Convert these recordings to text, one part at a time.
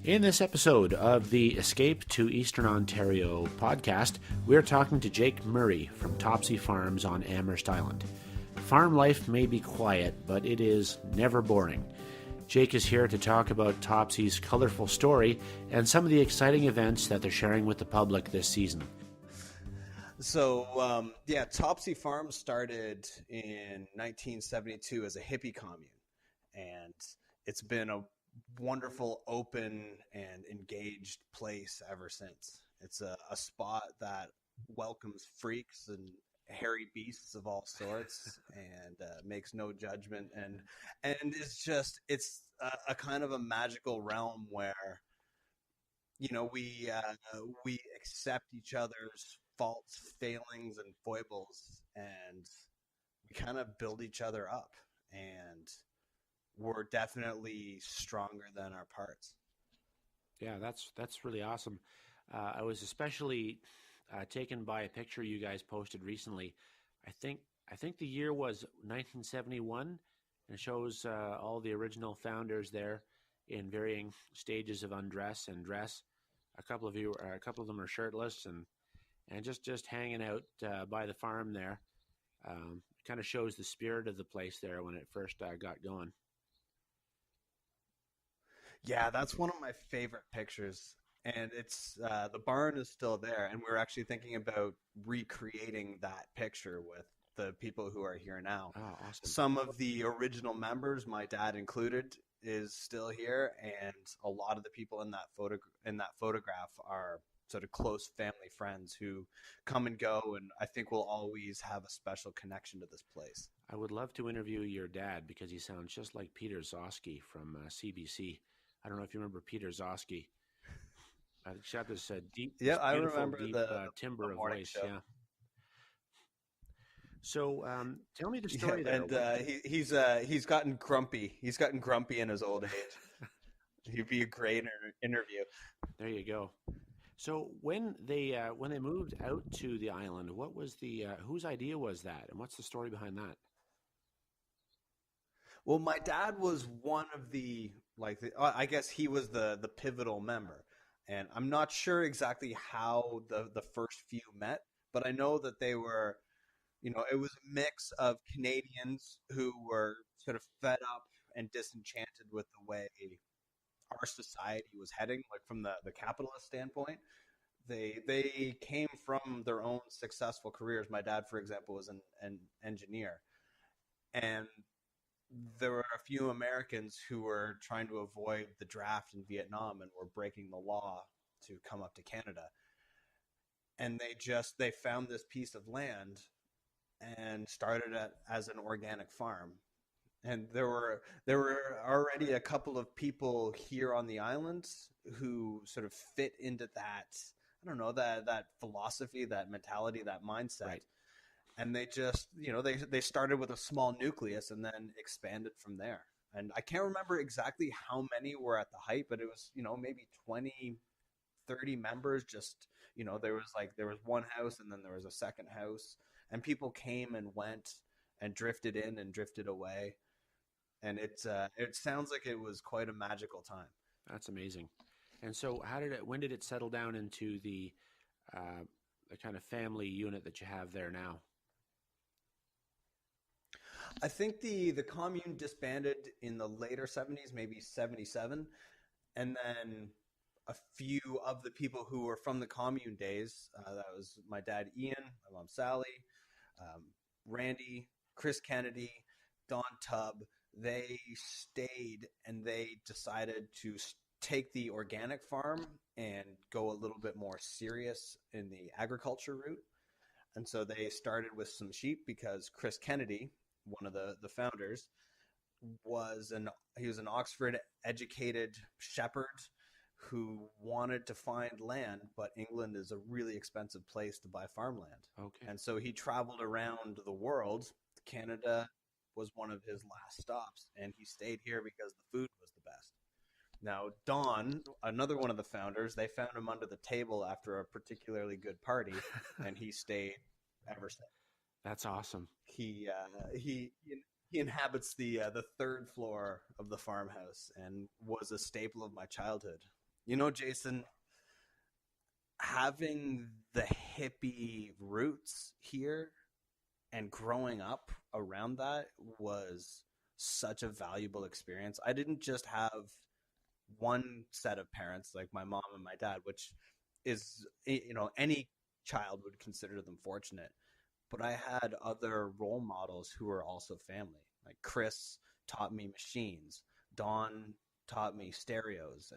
In this episode of the Escape to Eastern Ontario podcast, we're talking to Jake Murray from Topsy Farms on Amherst Island. Farm life may be quiet, but it is never boring. Jake is here to talk about Topsy's colorful story and some of the exciting events that they're sharing with the public this season. So, Topsy Farms started in 1972 as a hippie commune, and it's been a wonderful, open, and engaged place ever since. It's a spot that welcomes freaks and hairy beasts of all sorts and makes no judgment, and it's a kind of a magical realm where we accept each other's faults, failings, and foibles, and we kind of build each other up, and we're definitely stronger than our parts. Yeah, that's really awesome. I was especially taken by a picture you guys posted recently. I think the year was 1971, and it shows all the original founders there in varying stages of undress and dress. A couple of them are shirtless and just hanging out by the farm there. Kind of shows the spirit of the place there when it first got going. Yeah, that's one of my favorite pictures. And it's the barn is still there, and we're actually thinking about recreating that picture with the people who are here now. Oh, awesome. Some of the original members, my dad included, is still here, and a lot of the people in that photograph are sort of close family friends who come and go, and I think we'll always have a special connection to this place. I would love to interview your dad because he sounds just like Peter Zosky from CBC. I don't know if you remember Peter Zosky. He's got this deep, I beautiful, remember deep timbre of voice. show. Yeah. So, tell me the story there. And he's gotten grumpy. He's gotten grumpy in his old age. He'd be a great interview. There you go. So when they moved out to the island, what was the whose idea was that, and what's the story behind that? Well, my dad was one of I guess he was the pivotal member, and I'm not sure exactly how the first few met, but I know that they were, it was a mix of Canadians who were sort of fed up and disenchanted with the way our society was heading, like from the capitalist standpoint. They came from their own successful careers. My dad, for example, was an engineer, and there were a few Americans who were trying to avoid the draft in Vietnam and were breaking the law to come up to Canada. And they found this piece of land and started it as an organic farm. And there were already a couple of people here on the island who sort of fit into that, I don't know, that philosophy, that mentality, that mindset. Right. And they just, they started with a small nucleus and then expanded from there. And I can't remember exactly how many were at the height, but it was, maybe 20, 30 members. Just, there was one house and then there was a second house, and people came and went and drifted in and drifted away. And it sounds like it was quite a magical time. That's amazing. And so when did it settle down into the kind of family unit that you have there now? I think the commune disbanded in the later 70s, maybe 77. And then a few of the people who were from the commune days, that was my dad, Ian, my mom, Sally, Randy, Chris Kennedy, Don Tubb, they stayed and they decided to take the organic farm and go a little bit more serious in the agriculture route. And so they started with some sheep because Chris Kennedy, one of the founders, was an Oxford educated shepherd who wanted to find land, but England is a really expensive place to buy farmland. Okay. And so he traveled around the world. Canada was one of his last stops, and he stayed here because the food was the best. Now, Don, another one of the founders, they found him under the table after a particularly good party, and he stayed ever since. That's awesome. He inhabits the third floor of the farmhouse and was a staple of my childhood. Jason, having the hippie roots here and growing up around that was such a valuable experience. I didn't just have one set of parents like my mom and my dad, which is, any child would consider them fortunate. But I had other role models who were also family. Like Chris taught me machines, Dawn taught me stereos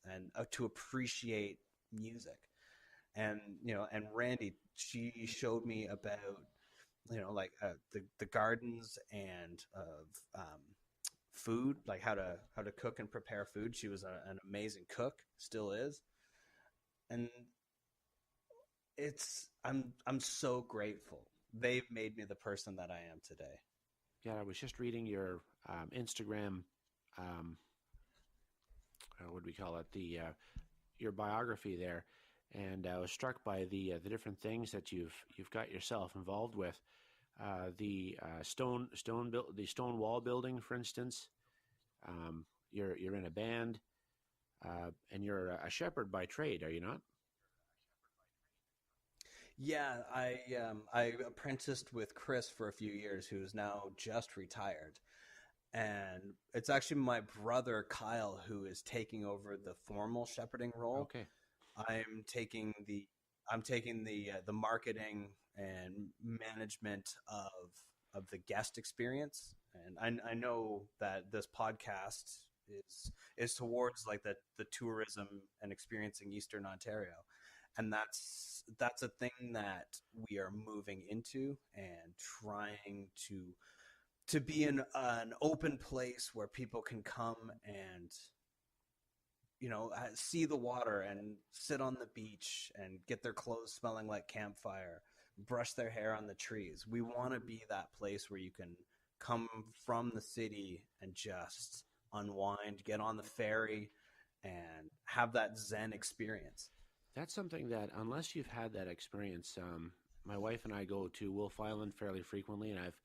and to appreciate music. And and Randy, she showed me about like the gardens and of food, like how to cook and prepare food. She was an amazing cook, still is, and I'm so grateful. They've made me the person that I am today. Yeah, I was just reading your Instagram. What do we call it? The your biography there, and I was struck by the different things that you've got yourself involved with. The stone wall building, for instance. You're in a band, and you're a shepherd by trade, are you not? Yeah, I apprenticed with Chris for a few years, who's now just retired, and it's actually my brother Kyle who is taking over the formal shepherding role. Okay. I'm taking the the marketing and management of the guest experience, and I know that this podcast is towards like the tourism and experiencing Eastern Ontario, and that's a thing that we are moving into and trying to be an open place where people can come and see the water and sit on the beach and get their clothes smelling like campfire, brush their hair on the trees. We want to be that place where you can come from the city and just unwind, get on the ferry, and have that Zen experience. That's something that, unless you've had that experience, my wife and I go to Wolf Island fairly frequently, and I've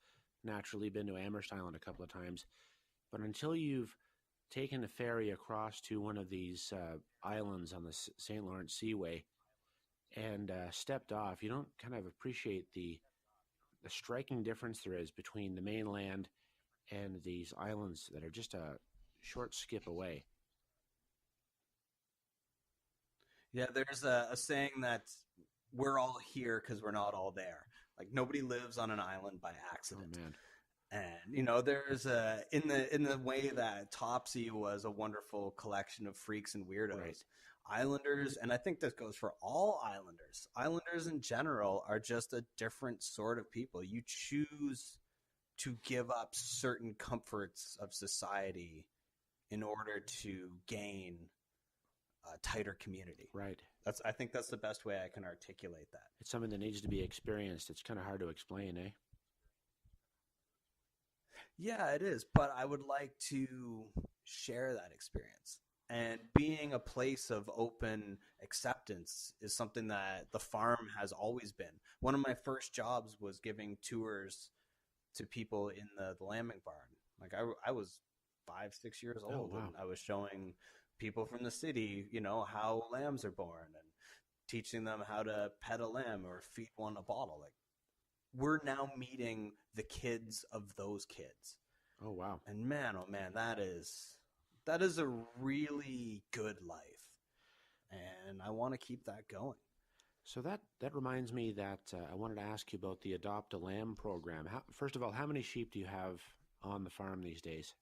naturally been to Amherst Island a couple of times. But until you've taken a ferry across to one of these islands on the St. Lawrence Seaway and stepped off, you don't kind of appreciate the striking difference there is between the mainland and these islands that are just a short skip away. Yeah, there's a saying that we're all here because we're not all there. Like nobody lives on an island by Oh accident. man, And there's a in the way that Topsy was a wonderful collection of freaks and right. weirdos. Islanders, and I think this goes for all islanders. Islanders in general are just a different sort of people. You choose to give up certain comforts of society in order to gain a tighter community. Right. I think that's the best way I can articulate that. It's something that needs to be experienced. It's kind of hard to explain, eh? Yeah, it is, but I would like to share that experience. And being a place of open acceptance is something that the farm has always been. One of my first jobs was giving tours to people in the lambing barn. Like I was 5, 6 years Oh old, and wow. I was showing people from the city, how lambs are born and teaching them how to pet a lamb or feed one a bottle. Like we're now meeting the kids of those kids. Oh wow. And man, oh man, that is a really good life. And I want to keep that going. So that reminds me that I wanted to ask you about the Adopt a Lamb program. First of all, how many sheep do you have on the farm these days?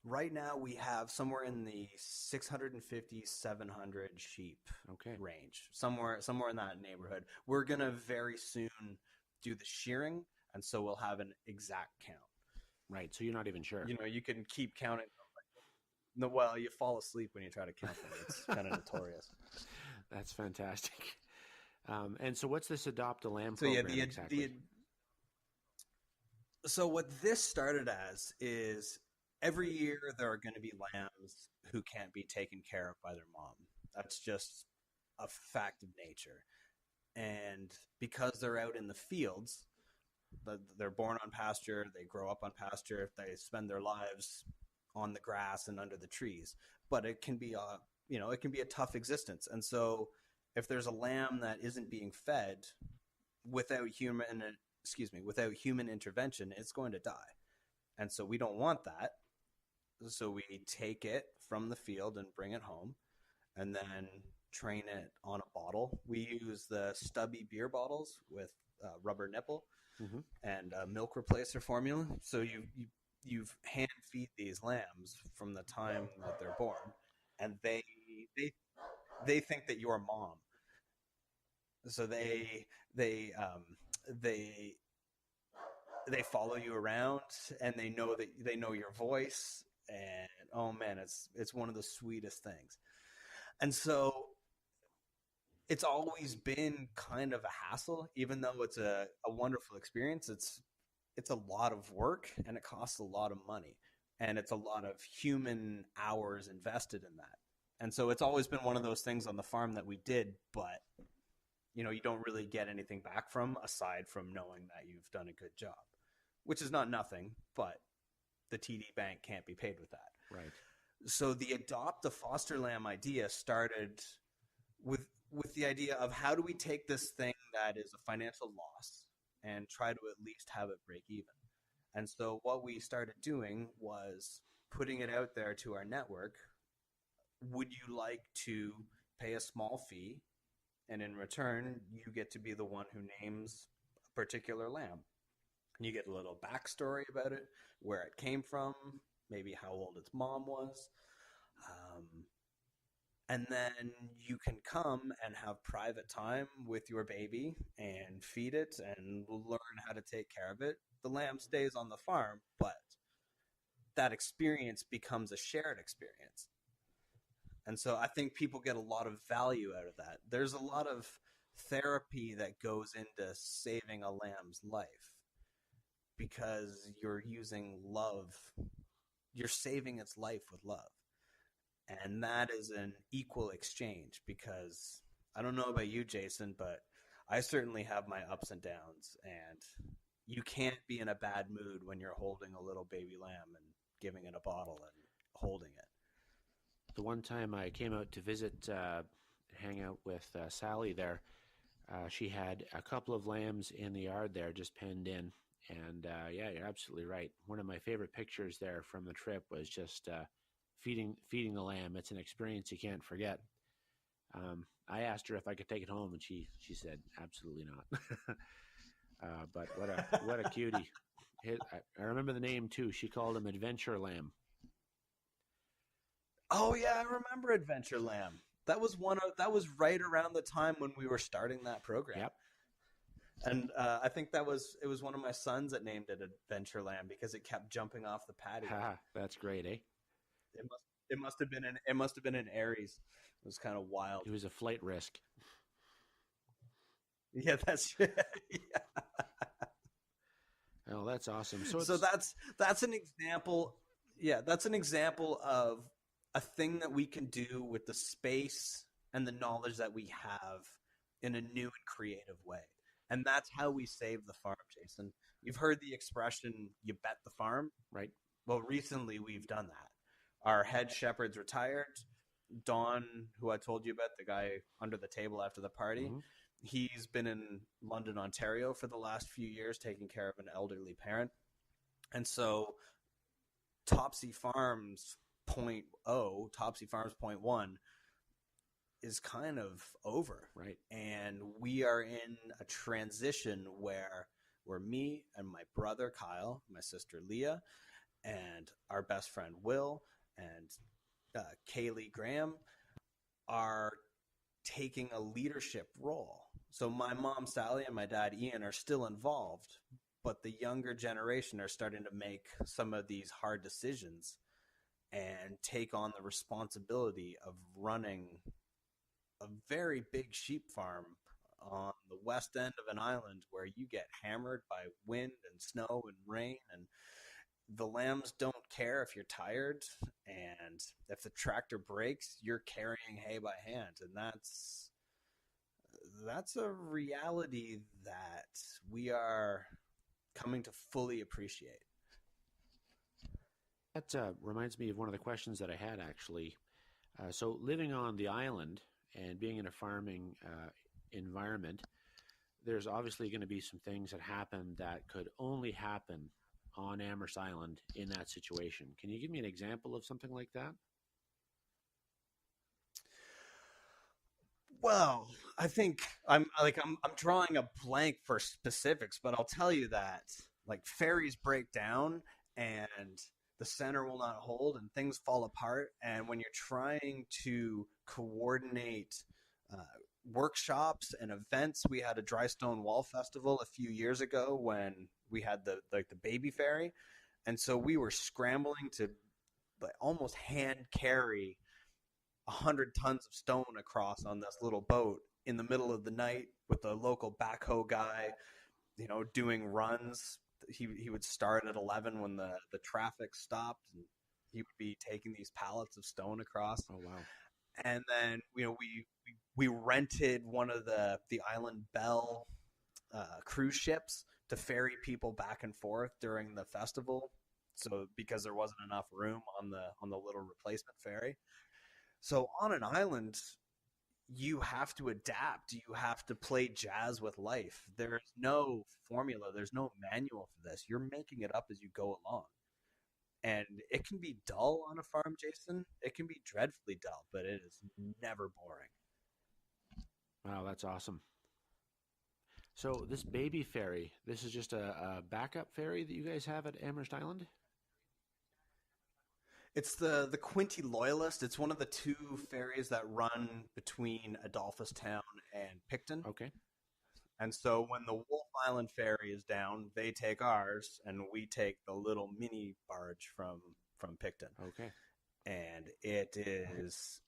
Right now we have somewhere in the 650, 700 sheep Okay. range. Somewhere in that neighborhood. We're going to very soon do the shearing, and so we'll have an exact count. Right. So you're not even sure. You can keep counting. No, well, you fall asleep when you try to count them. It's kind of notorious. That's fantastic. And so, what's this Adopt a Lamb So yeah, program exactly? so what this started as is every year there are going to be lambs who can't be taken care of by their mom. That's just a fact of nature. And because they're out in the fields, they're born on pasture, they grow up on pasture, they spend their lives on the grass and under the trees, but it can be it can be a tough existence. And so if there's a lamb that isn't being fed without without human intervention, it's going to die. And so we don't want that. So we take it from the field and bring it home and then train it on a bottle. We use the stubby beer bottles with rubber nipple and milk replacer formula. So you've hand feed these lambs from the time that they're born, and they think that you're mom. So they follow you around, and they know your voice, and oh man, it's one of the sweetest things. And so it's always been kind of a hassle, even though it's a wonderful experience. It's a lot of work, and it costs a lot of money, and it's a lot of human hours invested in that. And so it's always been one of those things on the farm that we did, but you don't really get anything back from, aside from knowing that you've done a good job, which is not nothing, but the TD Bank can't be paid with that. Right. So the adopt a foster lamb idea started with the idea of how do we take this thing that is a financial loss and try to at least have it break even. And so what we started doing was putting it out there to our network. Would you like to pay a small fee? And in return, you get to be the one who names a particular lamb. And you get a little backstory about it, where it came from, maybe how old its mom was. And then you can come and have private time with your baby and feed it and learn how to take care of it. The lamb stays on the farm, but that experience becomes a shared experience. And so I think people get a lot of value out of that. There's a lot of therapy that goes into saving a lamb's life because you're using love. You're saving its life with love. And that is an equal exchange, because I don't know about you, Jason, but I certainly have my ups and downs, and you can't be in a bad mood when you're holding a little baby lamb and giving it a bottle and holding it. The one time I came out to visit, hang out with Sally there, she had a couple of lambs in the yard there just penned in. And yeah, you're absolutely right. One of my favorite pictures there from the trip was just feeding the lamb. It's an experience you can't forget. I asked her if I could take it home, and she said absolutely not. But what a cutie! I remember the name too. She called him Adventure Lamb. Oh yeah, I remember Adventure Lamb. That was right around the time when we were starting that program. Yep. And I think it was one of my sons that named it Adventure Lamb because it kept jumping off the patio. That's great, eh? It must have been an Aries. It was kind of wild. It was a flight risk. Yeah, that's yeah. Oh, that's awesome. So that's an example. Yeah, that's an example of a thing that we can do with the space and the knowledge that we have in a new and creative way. And that's how we save the farm, Jason. You've heard the expression, you bet the farm, right? Well, recently we've done that. Our head shepherd's retired. Don, who I told you about, the guy under the table after the party, he's been in London, Ontario for the last few years taking care of an elderly parent. And so Topsy Farms Topsy Farms Point 1 is kind of over. Right. And we are in a transition where me and my brother Kyle, my sister Leah, and our best friend Will, and Kaylee Graham are taking a leadership role. So my mom Sally and my dad Ian are still involved, but the younger generation are starting to make some of these hard decisions and take on the responsibility of running a very big sheep farm on the west end of an island where you get hammered by wind and snow and rain, and the lambs don't care if you're tired, and if the tractor breaks, you're carrying hay by hand. And that's a reality that we are coming to fully appreciate. That reminds me of one of the questions that I had actually. So, living on the island and being in a farming environment, there's obviously going to be some things that happen that could only happen on Amherst Island in that situation. Can you give me an example of something like that? Well, I think I'm drawing a blank for specifics, but I'll tell you that like ferries break down and the center will not hold and things fall apart. And when you're trying to coordinate uh, workshops and events, we had a dry stone wall festival a few years ago when we had the baby ferry, and so we were scrambling to like almost hand carry 100 tons of stone across on this little boat in the middle of the night with a local backhoe guy, doing runs. He would start at 11 when the traffic stopped, and he would be taking these pallets of stone across. Oh, wow. And then we rented one of the Island Belle cruise ships to ferry people back and forth during the festival. So because there wasn't enough room on the little replacement ferry, so on an island, you have to adapt. You have to play jazz with life. There's no formula, there's no manual for this. You're making it up as you go along. And it can be dull on a farm, Jason. It can be dreadfully dull, but it is never boring. Wow, that's awesome. So, this baby ferry, this is just a backup ferry that you guys have at Amherst Island? It's the Quinty Loyalist. It's one of the two ferries that run between Adolphustown and Picton. Okay. And so when the Wolf Island ferry is down, they take ours, and we take the little mini barge from Picton. Okay. And it is,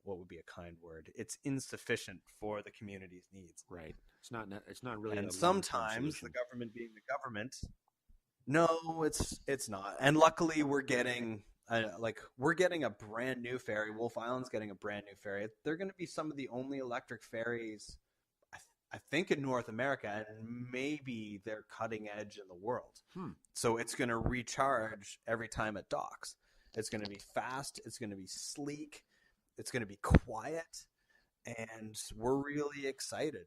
what would be a kind word? It's insufficient for the community's needs. Right. It's not really a And long-term sometimes the solution. government being the government, no, it's not. And luckily, we're getting a brand new ferry. Wolf Island's getting a brand new ferry. They're going to be some of the only electric ferries, I think, in North America, and maybe they're cutting edge in the world. Hmm. So it's going to recharge every time it docks. It's going to be fast. It's going to be sleek. It's going to be quiet, and we're really excited.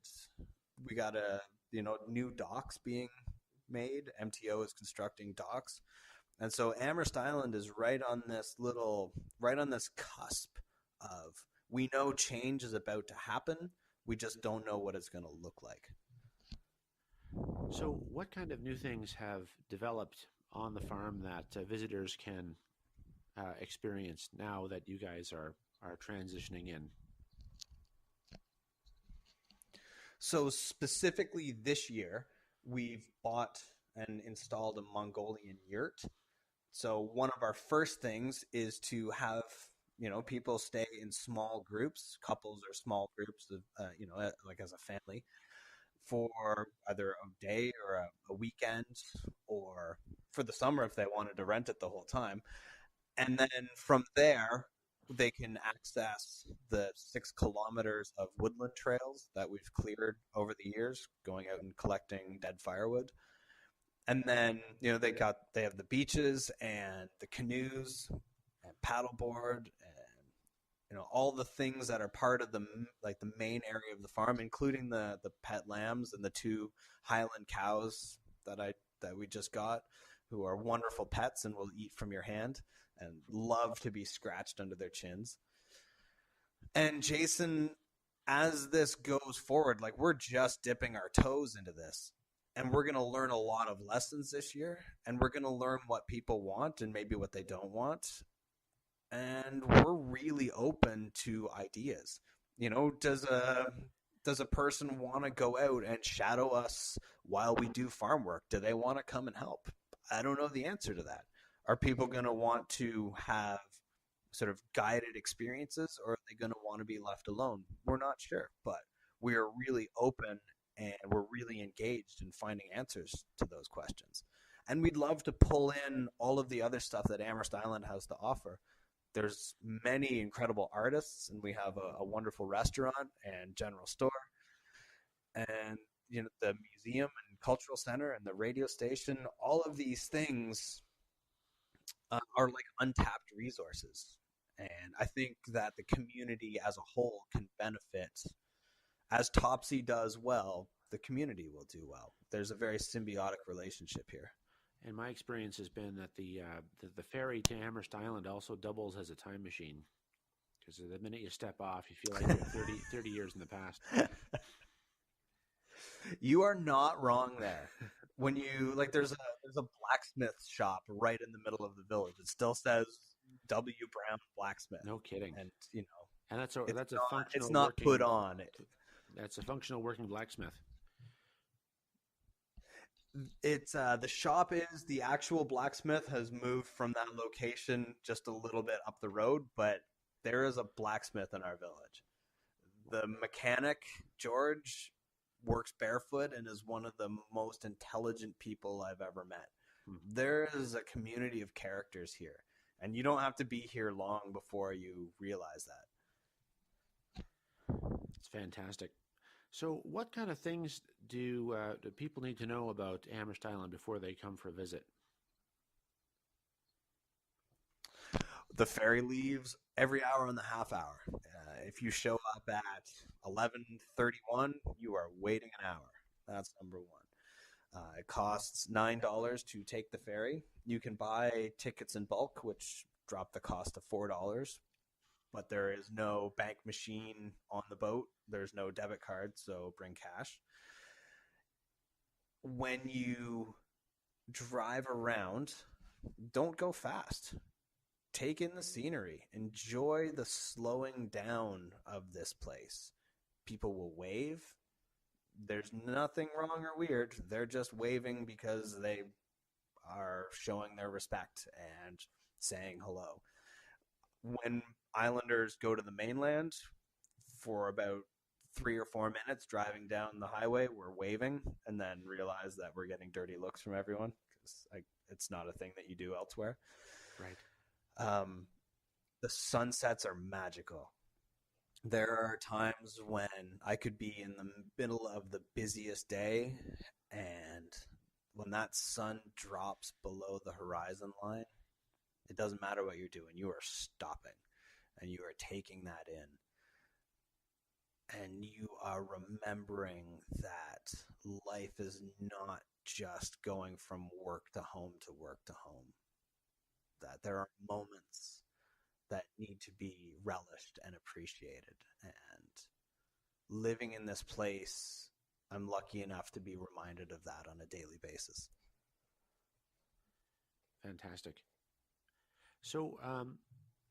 We got new docks being made. MTO is constructing docks. And so Amherst Island is right on this cusp of, we know change is about to happen. We just don't know what it's going to look like. So, what kind of new things have developed on the farm that visitors can experience now that you guys are transitioning in? So specifically this year, we've bought and installed a Mongolian yurt. So one of our first things is to have people stay in small groups, couples or small groups of like as a family, for either a day or a weekend, or for the summer if they wanted to rent it the whole time. And then from there, they can access the 6 kilometers of woodland trails that we've cleared over the years, going out and collecting dead firewood. And then they have the beaches and the canoes and paddleboard and all the things that are part of the main area of the farm, including the pet lambs and the 2 Highland cows that we just got, who are wonderful pets and will eat from your hand and love to be scratched under their chins. And Jason, as this goes forward, like, we're just dipping our toes into this, and we're going to learn a lot of lessons this year, and we're going to learn what people want and maybe what they don't want. And we're really open to ideas. Does a person want to go out and shadow us while we do farm work? Do they want to come and help? I don't know the answer to that. Are people going to want to have sort of guided experiences, or are they going to want to be left alone? We're not sure, but we are really open, and we're really engaged in finding answers to those questions. And we'd love to pull in all of the other stuff that Amherst Island has to offer. There's many incredible artists, and we have a wonderful restaurant and general store, and the museum and cultural center and the radio station. All of these things are like untapped resources. And I think that the community as a whole can benefit. As Topsy does well, the community will do well. There's a very symbiotic relationship here. And my experience has been that the ferry to Amherst Island also doubles as a time machine because the minute you step off, you feel like you're 30 years in the past. You are not wrong there. When you like, there's a blacksmith shop right in the middle of the village. It still says W. Brown Blacksmith, No kidding. and And that's a it's functional not put working. on. That's a functional working blacksmith. It's the shop is the actual blacksmith has moved from that location just a little bit up the road, but there is a blacksmith in our village. The mechanic George works barefoot and is one of the most intelligent people I've ever met. There is a community of characters here, and you don't have to be here long before you realize that. It's fantastic. So, what kind of things do people need to know about Amherst Island before they come for a visit? The ferry leaves every hour and a half hour. If you show up at 11:31, you are waiting an hour. That's number one. It costs $9 to take the ferry. You can buy tickets in bulk, which drop the cost to $4. But there is no bank machine on the boat. There's no debit card, so bring cash. When you drive around, don't go fast. Take in the scenery. Enjoy the slowing down of this place. People will wave. There's nothing wrong or weird. They're just waving because they are showing their respect and saying hello. When Islanders go to the mainland for about 3 or 4 minutes driving down the highway, we're waving and then realize that we're getting dirty looks from everyone because it's not a thing that you do elsewhere. Right. The sunsets are magical. There are times when I could be in the middle of the busiest day, and when that sun drops below the horizon line, it doesn't matter what you're doing. You are stopping, and you are taking that in. And you are remembering that life is not just going from work to home to work to home. That there are moments that need to be relished and appreciated. And living in this place, I'm lucky enough to be reminded of that on a daily basis. Fantastic. So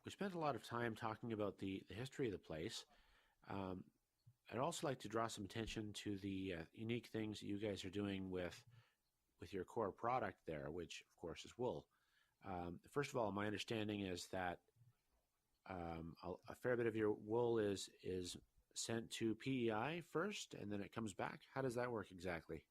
we spent a lot of time talking about the history of the place. I'd also like to draw some attention to the unique things that you guys are doing with your core product there, which of course is wool. First of all, my understanding is that a fair bit of your wool is sent to PEI first, and then it comes back. How does that work exactly?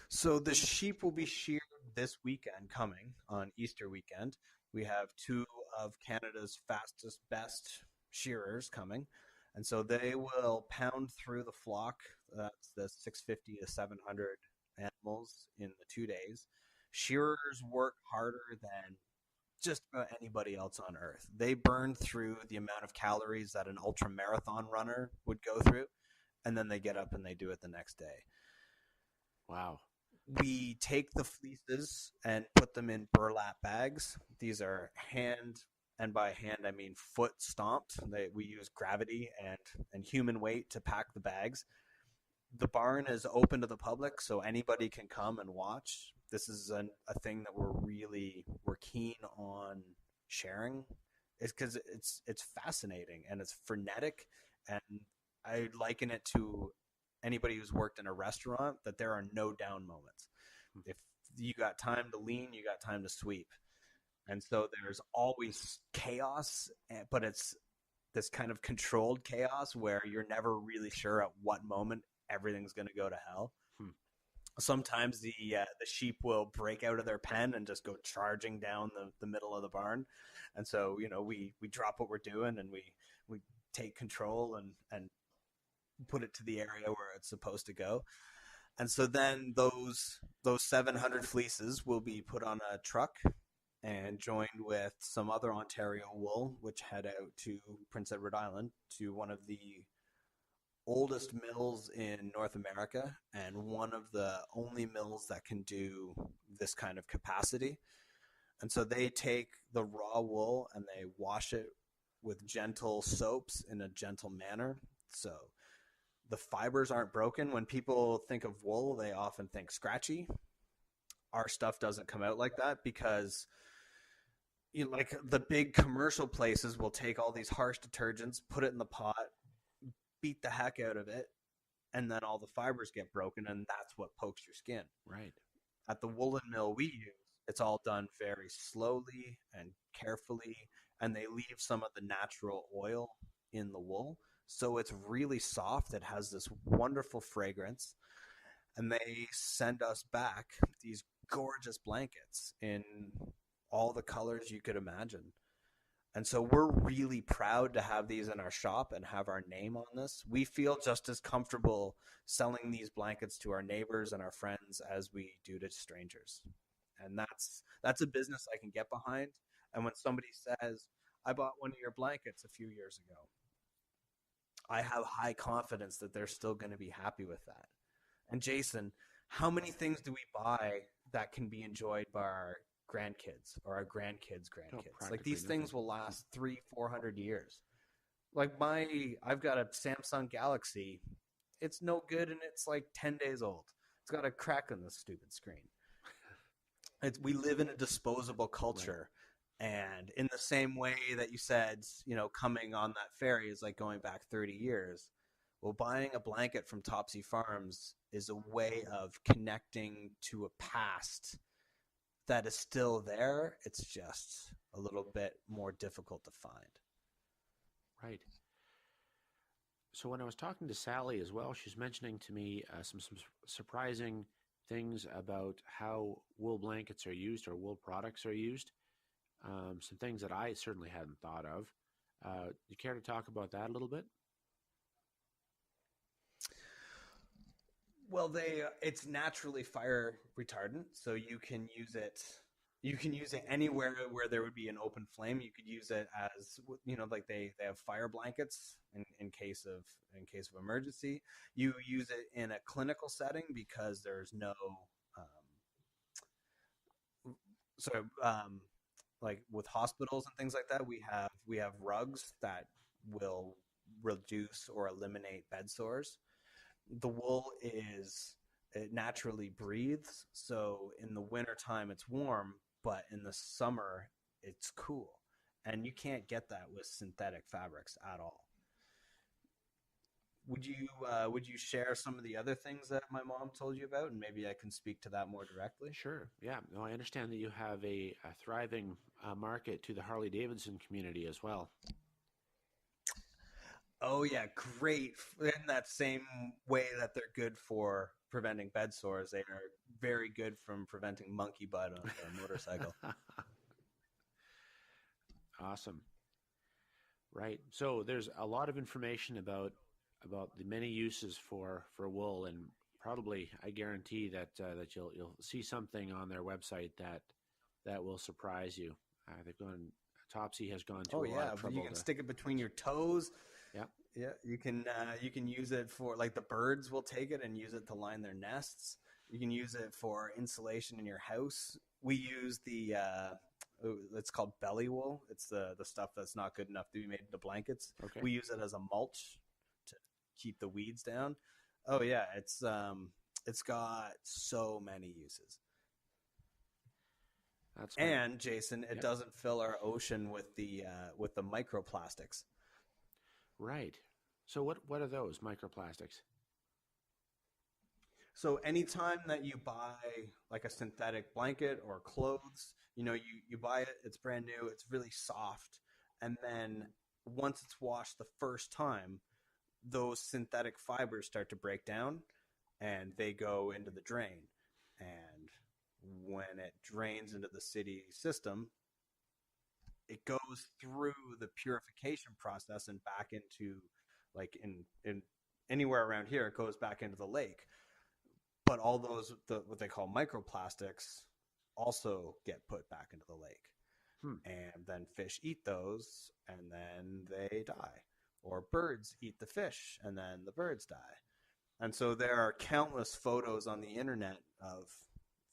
So the sheep will be sheared this weekend coming on Easter weekend. We have two of Canada's fastest, best shearers coming. And so they will pound through the flock. That's the 650 to 700 animals in the 2 days. Shearers work harder than just about anybody else on earth. They burn through the amount of calories that an ultra marathon runner would go through, and then they get up and they do it the next day. Wow. We take the fleeces and put them in burlap bags. These are hand, and by hand I mean foot stomped. We use gravity and human weight to pack the bags. The barn is open to the public, so anybody can come and watch. This is a thing that we're keen on sharing. It's because it's fascinating and it's frenetic, and I liken it to anybody who's worked in a restaurant that there are no down moments. If you got time to lean, you got time to sweep. And so there's always chaos, but it's this kind of controlled chaos where you're never really sure at what moment everything's going to go to hell. Sometimes the sheep will break out of their pen and just go charging down the middle of the barn. And so, we drop what we're doing and we take control and put it to the area where it's supposed to go. And so then those 700 fleeces will be put on a truck and joined with some other Ontario wool, which head out to Prince Edward Island to one of the oldest mills in North America and one of the only mills that can do this kind of capacity. And so they take the raw wool and they wash it with gentle soaps in a gentle manner. So the fibers aren't broken. When people think of wool, they often think scratchy. Our stuff doesn't come out like that because like the big commercial places will take all these harsh detergents, put it in the pot, beat the heck out of it, and then all the fibers get broken, and that's what pokes your skin. Right. At the woolen mill we use, it's all done very slowly and carefully, and they leave some of the natural oil in the wool. So it's really soft. It has this wonderful fragrance. And they send us back these gorgeous blankets in all the colors you could imagine. And so we're really proud to have these in our shop and have our name on this. We feel just as comfortable selling these blankets to our neighbors and our friends as we do to strangers. And that's a business I can get behind. And when somebody says, I bought one of your blankets a few years ago, I have high confidence that they're still going to be happy with that. And Jason, how many things do we buy that can be enjoyed by our grandkids or our grandkids' grandkids? Like these things will last 300-400 years. Like I've got a Samsung Galaxy. It's no good and it's like 10 days old. It's got a crack on the stupid screen. We live in a disposable culture. Right. And in the same way that you said, coming on that ferry is like going back 30 years. Well, buying a blanket from Topsy Farms is a way of connecting to a past that is still there. It's just a little bit more difficult to find. Right. So when I was talking to Sally as well, she's mentioning to me some surprising things about how wool blankets are used or wool products are used. Some things that I certainly hadn't thought of. You care to talk about that a little bit? Well, it's naturally fire retardant, so you can use it. You can use it anywhere where there would be an open flame. You could use it as like they have fire blankets in case of emergency. You use it in a clinical setting because there's no like with hospitals and things like that. We have rugs that will reduce or eliminate bed sores. The wool it naturally breathes, so in the wintertime it's warm, but in the summer it's cool, and you can't get that with synthetic fabrics at all. Would you share some of the other things that my mom told you about, and maybe I can speak to that more directly? Sure. Yeah. No, I understand that you have a thriving market to the Harley Davidson community as well. Oh yeah, great. In that same way that they're good for preventing bed sores, they are very good from preventing monkey butt on a motorcycle. Awesome. Right. So there's a lot of information about the many uses for wool, and probably I guarantee that you'll see something on their website that will surprise you. Topsy has gone to a lot of trouble. You can stick it between your toes. Yeah. Yeah, you can use it for, like, the birds will take it and use it to line their nests. You can use it for insulation in your house. We use it's called belly wool. It's the stuff that's not good enough to be made into blankets. Okay. We use it as a mulch to keep the weeds down. Oh yeah, it's got so many uses. And Jason, it doesn't fill our ocean with the microplastics. Right. So what are those microplastics? So anytime that you buy like a synthetic blanket or clothes, you buy it, it's brand new, it's really soft. And then once it's washed the first time, those synthetic fibers start to break down and they go into the drain. And when it drains into the city system, it goes through the purification process and back into, like in anywhere around here, it goes back into the lake. but all those what they call microplastics also get put back into the lake. And then fish eat those, and then they die. Or birds eat the fish, and then the birds die. And so there are countless photos on the internet of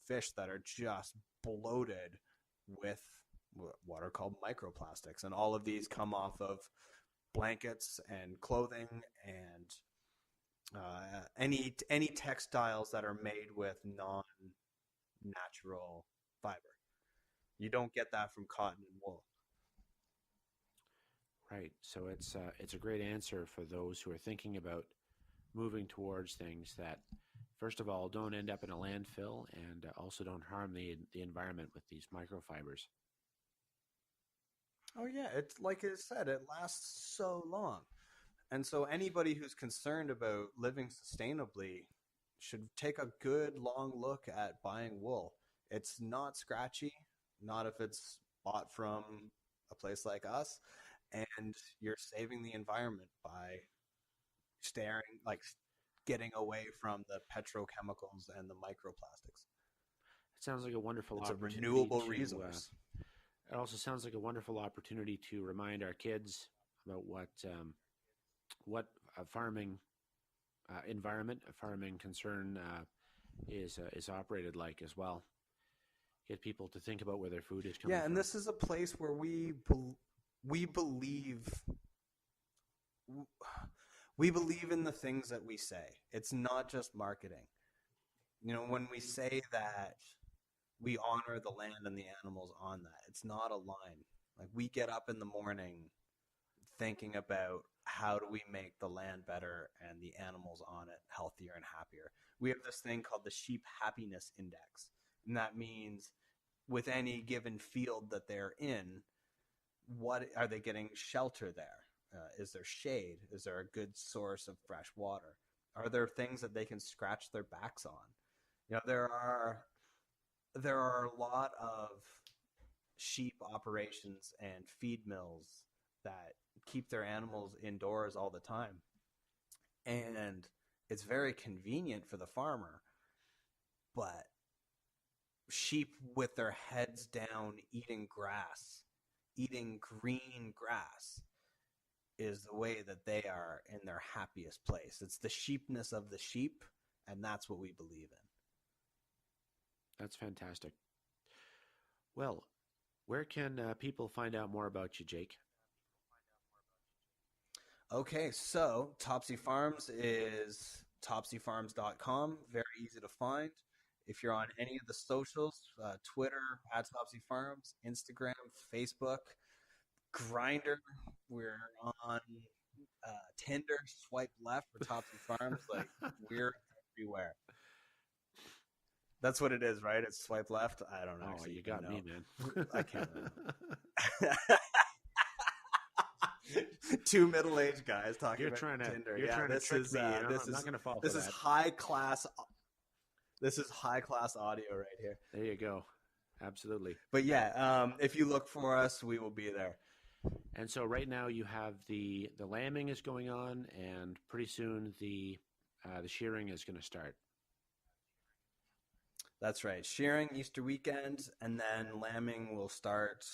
fish that are just bloated with what are called microplastics. And all of these come off of blankets and clothing and any textiles that are made with non-natural fiber. You don't get that from cotton and wool. Right. So it's a great answer for those who are thinking about moving towards things that, first of all, don't end up in a landfill, and also don't harm the environment with these microfibers. Oh yeah, it's like I said, it lasts so long. And so anybody who's concerned about living sustainably should take a good long look at buying wool. It's not scratchy, not if it's bought from a place like us, and you're saving the environment by getting away from the petrochemicals and the microplastics. It sounds like a wonderful It's a opportunity renewable to, resource. it also sounds like a wonderful opportunity to remind our kids about what a farming environment, a farming concern is operated like as well. Get people to think about where their food is coming from. Yeah, and this is a place where we believe in the things that we say. It's not just marketing. You know, when we say that we honor the land and the animals on that, it's not a line. Like, we get up in the morning thinking about how do we make the land better and the animals on it healthier and happier. We have this thing called the Sheep Happiness Index, and that means with any given field that they're in, what are they getting shelter there? Is there shade? Is there a good source of fresh water? Are there things that they can scratch their backs on? You know, there are a lot of sheep operations and feed mills that keep their animals indoors all the time. And it's very convenient for the farmer, but sheep with their heads down eating grass, eating green grass, is the way that they are in their happiest place. It's the sheepness of the sheep, and that's what we believe in. That's fantastic. Well, where can people find out more about you, Jake? Okay, so Topsy Farms is topsyfarms.com. Very easy to find. If you're on any of the socials, Twitter, @Topsy Farms, Instagram, Facebook, Grinder, we're on Tinder, swipe left for Topsy Farms. Like, we're everywhere. That's what it is, right? It's swipe left. I don't know. Oh, you got me, man. I can't remember. Two middle-aged guys talking about Tinder. You're trying to trick me. I'm not going to fall for that. This is high class. This is high class audio right here. There you go. Absolutely. But yeah, if you look for us, we will be there. And so right now you have the lambing is going on, and pretty soon the shearing is going to start. That's right. Shearing Easter weekend, and then lambing will start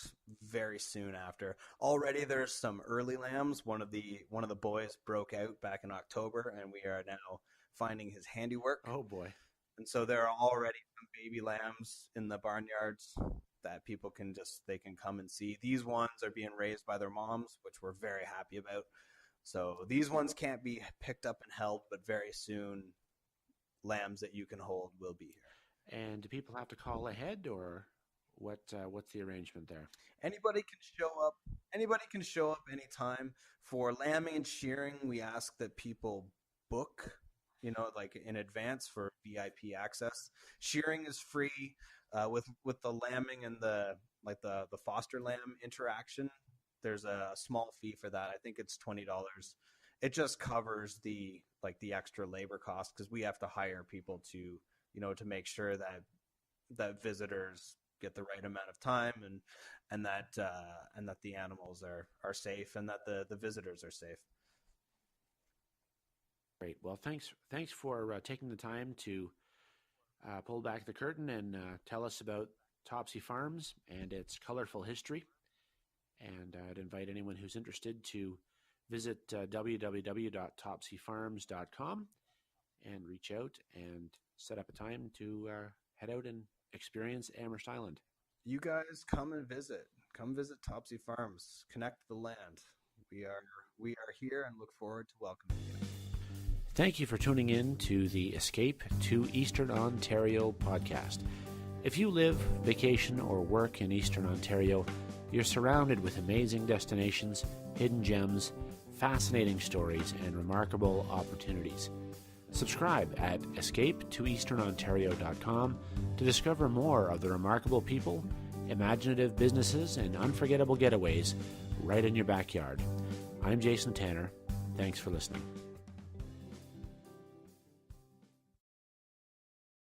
very soon after. Already there's some early lambs. One of the boys broke out back in October, and we are now finding his handiwork. Oh boy. And so there are already some baby lambs in the barnyards that people can come and see. These ones are being raised by their moms, which we're very happy about. So these ones can't be picked up and held, but very soon lambs that you can hold will be here. And do people have to call ahead, or what's the arrangement there? Anybody can show up. Anybody can show up anytime. For lambing and shearing, we ask that people book, like in advance for VIP access. Shearing is free. With the lambing and the foster lamb interaction, there's a small fee for that. I think it's $20. It just covers the extra labor cost, because we have to hire people to make sure that visitors get the right amount of time, and that the animals are safe, and that the visitors are safe. Great. Well, thanks for taking the time to pull back the curtain and tell us about Topsy Farms and its colorful history. And I'd invite anyone who's interested to visit www.topsyfarms.com and reach out and set up a time to head out and experience Amherst Island. You guys come and visit. Come visit Topsy Farms. Connect the land. We are here and look forward to welcoming you. Thank you for tuning in to the Escape to Eastern Ontario podcast. If you live, vacation, or work in Eastern Ontario, you're surrounded with amazing destinations, hidden gems, fascinating stories, and remarkable opportunities. Subscribe at escapetoeasternontario.com to discover more of the remarkable people, imaginative businesses, and unforgettable getaways right in your backyard. I'm Jaeson Tanner. Thanks for listening.